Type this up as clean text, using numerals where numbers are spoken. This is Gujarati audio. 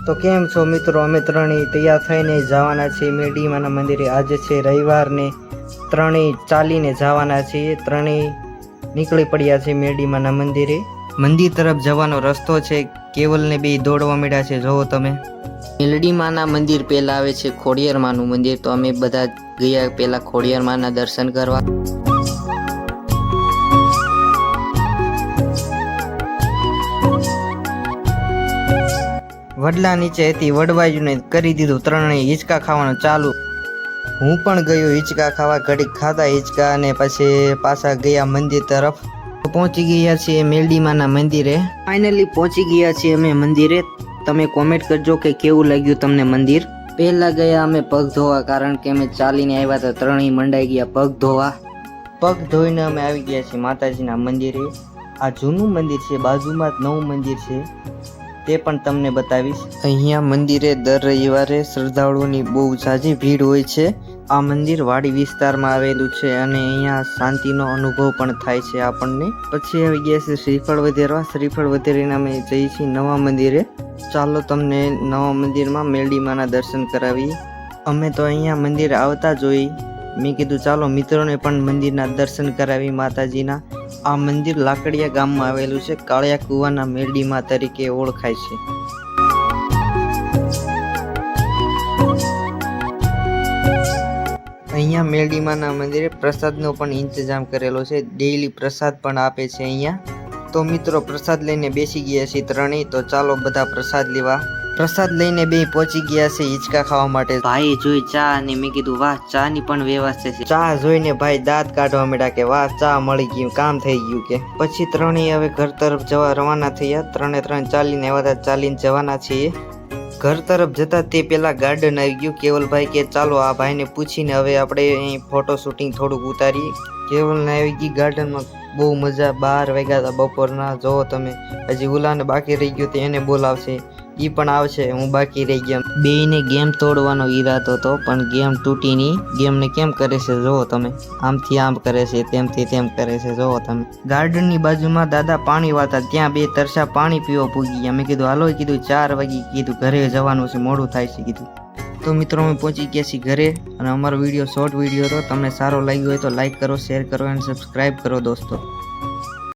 તો કેમ છો મિત્રો, અમે ત્રણેય તૈયાર થઈને જવાના છીએ મેરડીમાના મંદિરે। આજે છે રવિવાર ને ત્રણેય ચાલીને જવાના છીએ। ત્રણેય નીકળી પડ્યા છે મેરડીમાના મંદિરે। મંદિર તરફ જવાનો રસ્તો છે। કેવલને બે દોડવા મળ્યા છે, જોવો તમે। મેરડીમાના મંદિર પહેલા આવે છે ખોડિયારમાંનું મંદિર, તો અમે બધા ગયા પહેલા ખોડિયારમાંના દર્શન કરવા। વડલા નીચે હતી, વડવાઈઓને કરી દીધું ત્રણેય હિંચકા ખાવાનું ચાલુ। હું પણ ગયો હિંચકા ખાવા, ઘડીક ખાધા હિંચકા અને પછી પાછા ગયા મંદિર તરફ। પહોંચી ગયા છીએ મેરડીમાના મંદિરે। ફાઇનલી પહોંચી ગયા છીએ અમે મંદિરે। તમે કોમેન્ટ કરજો કે કેવું લાગ્યું તમને મંદિર। પહેલા ગયા અમે પગ ધોવા, કારણ કે અમે ચાલીને આવ્યા હતા, ત્રણેય મંડાઈ ગયા પગ ધોવા। પગ ધોઈને અમે આવી ગયા છીએ માતાજીના મંદિરે। આ જૂનું મંદિર છે, બાજુમાં જ નવું મંદિર છે, તે પણ તમને બતાવીશ। અહીંયા મંદિરે દર રવિવારે શ્રદ્ધાળુઓની બહુ ઝાઝી ભીડ હોય છે। આ મંદિર વાડી વિસ્તારમાં આવેલું છે અને અહીંયા શાંતિનો અનુભવ પણ થાય છે આપણને। પછી આવી ગયા છે શ્રીફળ વધેરવા। શ્રીફળ વધેરીને અમે જઈએ છીએ નવા મંદિરે। ચાલો તમને નવા મંદિરમાં મેરડીમાના દર્શન કરાવીએ। અમે તો અહીંયા મંદિર આવતા જોઈ, મેં કીધું ચાલો મિત્રોને પણ મંદિરના દર્શન કરાવી માતાજીના। આ મંદિર લાકડિયા ગામમાં આવેલું છે, કાળિયા કુવાના મેરડીમા તરીકે ઓળખાય છે। અહીંયા મેરડીમાના મંદિરે પ્રસાદનો પણ ઇંતજામ કરેલો છે, ડેઈલી પ્રસાદ પણ આપે છે અહીંયા। તો મિત્રો પ્રસાદ લઈને બેસી ગયા છીએ ત્રણેય, તો ચાલો બધા પ્રસાદ લેવા। પ્રસાદ લઈને બે પહોંચી ગયા છે હિંચકા ખાવા માટે। ભાઈ જોઈ ચા અને મેં કીધું વાહ, ચા ની પણ વ્યવસ્થા છે। ચા જોઈને ભાઈ દાંત કાઢવા માંડ્યા કે વાહ, ચા મળી ગયું, કામ થઈ ગયું કે। પછી ત્રણેય હવે ઘર તરફ જવા રવાના થયા। ત્રણ ચાલીને આવ્યા હતા, ચાલીને જવાના છીએ ઘર તરફ। જતા તે પેલા ગાર્ડન આવી ગયું। કેવલભાઈ કે ચાલો આ ભાઈને પૂછીને હવે આપણે અહીં ફોટો શૂટિંગ થોડુંક ઉતારીએ। કેવલને આવી ગઈ ગાર્ડનમાં, બહુ મજા। 12 વાગ્યા હતા બપોરના, જોવો તમે। હજી ઉલાને બાકી રહી ગયો, તો એને બોલાવશે, ઈ પણ આવશે, હું બાકી રહી ગયા। બેયને ગેમ તોડવાનો ઈરાદો હતો, પણ ગેમ તૂટી નહીં। ગેમને કેમ કરે છે જોવો તમે, આમથી આમ કરે છે, તેમથી તેમ કરે છે, જોવો તમે। ગાર્ડનની બાજુમાં દાદા પાણી વાળતા, ત્યાં બે તરસા પાણી પીવા પૂગી ગયા। મેં કીધું હાલો, કીધું 4 વાગી, કીધું ઘરે જવાનું છે, મોડું થાય છે કીધું। તો મિત્રો અમે પહોંચી ગયા છીએ ઘરે, અને અમારો વિડીયો શોર્ટ વિડીયો હતો, તમને સારો લાગ્યો હોય તો લાઈક કરો, શેર કરો અને સબસ્ક્રાઈબ કરો દોસ્તો।